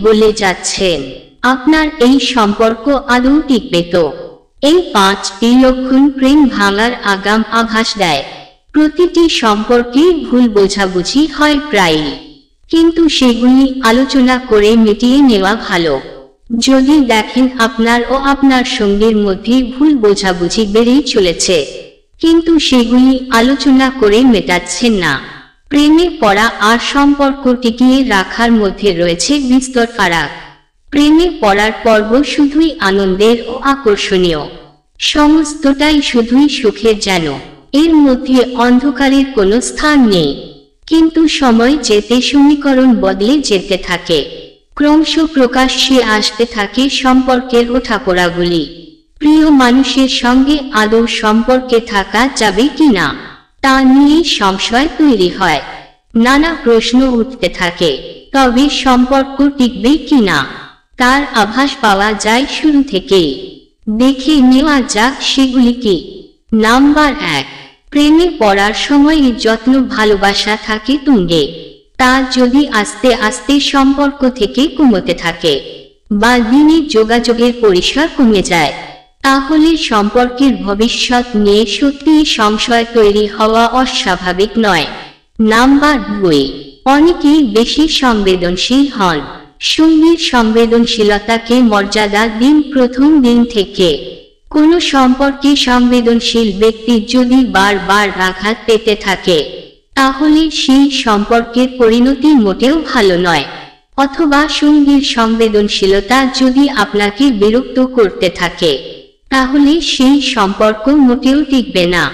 বলে যাচ্ছেন, আপনার এই সম্পর্ক আদৌ টিকবে তো? এই 5টি লক্ষণ প্রেম ভাঙার আগাম আভাস দেয়। প্রতিটি সম্পর্কে ভুল বোঝাবুঝি হয় প্রায়ই, কিন্তু সেগুলি আলোচনা করে মিটিয়ে নেওয়া ভালো। যদি দেখেন আপনার ও আপনার সঙ্গীর মধ্যে ভুল বোঝাবুঝি বেড়েই চলেছে, কিন্তু সেগুলি আলোচনা করে মেটাচ্ছেন না, প্রেমে পড়া আর সম্পর্ক টিকিয়ে রাখার মধ্যে রয়েছে বিস্তর ফারাক। প্রেমে পড়ার পর্ব শুধুই আনন্দের ও আকর্ষণীয়, সমস্তটাই শুধুই সুখের যেন, এর মধ্যে অন্ধকারের কোনো স্থান নেই। কিন্তু সময় যেতে সমীকরণ বদলে যেতে থাকে, ক্রমশ প্রকাশ্যে আসতে থাকে সম্পর্কের ওঠাপড়াগুলি। প্রিয় মানুষের সঙ্গে আদৌ সম্পর্কে থাকা যাবে কিনা তা নিয়ে সংশয় তৈরি হয়, নানা প্রশ্ন উঠতে থাকে। তবে সম্পর্ক টিকবে কিনা তার আভাস পাওয়া যায় শুরু থেকেই। দেখে নেওয়া যাক সেগুলি কি। নাম্বার 1, প্রেমে পড়ার সময় যত্ন ভালোবাসা থাকে তুঙ্গে, তা যদি আস্তে আস্তে সম্পর্ক থেকে কমতে থাকে বা দিনে যোগাযোগের পরিসর কমে যায়, তাহলে সম্পর্কের ভবিষ্যৎ নিয়ে সত্যিই সংশয় তৈরি হওয়া অস্বাভাবিক নয়। নাম্বার 2, অনেকেই বেশি সংবেদনশীল হন। সঙ্গীর সংবেদনশীলতাকে মর্যাদা দিন প্রথম দিন থেকে। কোনো সম্পর্কে সংবেদনশীল ব্যক্তি যদি বারবার আঘাত পেতে থাকে, তাহলে সেই সম্পর্কের পরিণতি মোটেও ভালো নয়। অথবা সঙ্গীর সংবেদনশীলতা যদি আপনাকে বিরক্ত করতে থাকে, তাহলে সেই সম্পর্ক মোটেও টিকবে না।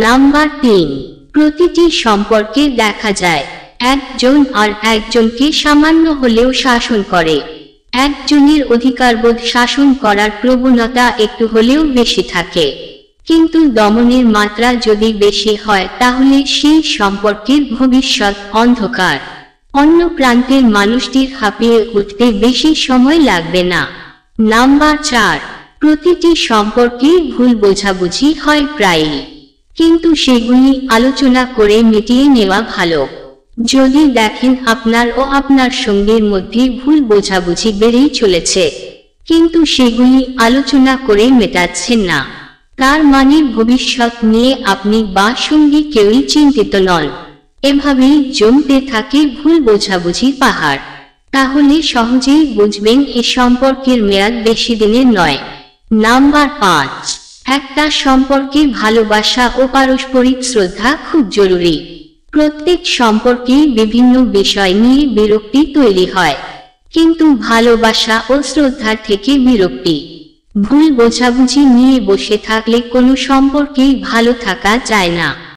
নাম্বার 3, প্রতিটি সম্পর্কে দেখা যায় একজন আর একজনকে সামান্য হলেও শাসন করে। একজনের অধিকারবোধ শাসন করার প্রবণতা একটু হলেও বেশি থাকে, কিন্তু দমনের মাত্রা যদি বেশি হয় তাহলে সেই সম্পর্কের ভবিষ্যৎ অন্ধকার। অন্য প্রান্তের মানুষটির হাঁপিয়ে উঠতে বেশি সময় লাগবে না। নাম্বার 4, প্রতিটি সম্পর্কে ভুল বোঝাবুঝি হয় প্রায়ই, কিন্তু সেগুলি আলোচনা করে মিটিয়ে নেওয়া ভালো। যদি দেখেন আপনার ও আপনার সঙ্গীর মধ্যে ভুল বোঝাবুঝি বেড়েই চলেছে, কিন্তু সেগুলি আলোচনা করে মেটাচ্ছেন না, তার মানে ভবিষ্যৎ নিয়ে আপনি বা সঙ্গী কেউই চিন্তিত নন। এভাবেই জমতে থাকে ভুল বোঝাবুঝির পাহাড়। তাহলে সহজেই বুঝবেন এ সম্পর্কের মেয়াদ বেশি দিনের নয়। নাম্বার 5, একটা সম্পর্কে ভালোবাসা ও পারস্পরিক শ্রদ্ধা খুব জরুরি। প্রত্যেক সম্পর্কেই বিভিন্ন বিষয় নিয়ে বিরক্তি তৈরি হয়, কিন্তু ভালোবাসা ও শ্রদ্ধার থেকে বিরক্তি, ভুল বোঝাবুঝি নিয়ে বসে থাকলে কোনো সম্পর্কেই ভালো থাকা যায় না।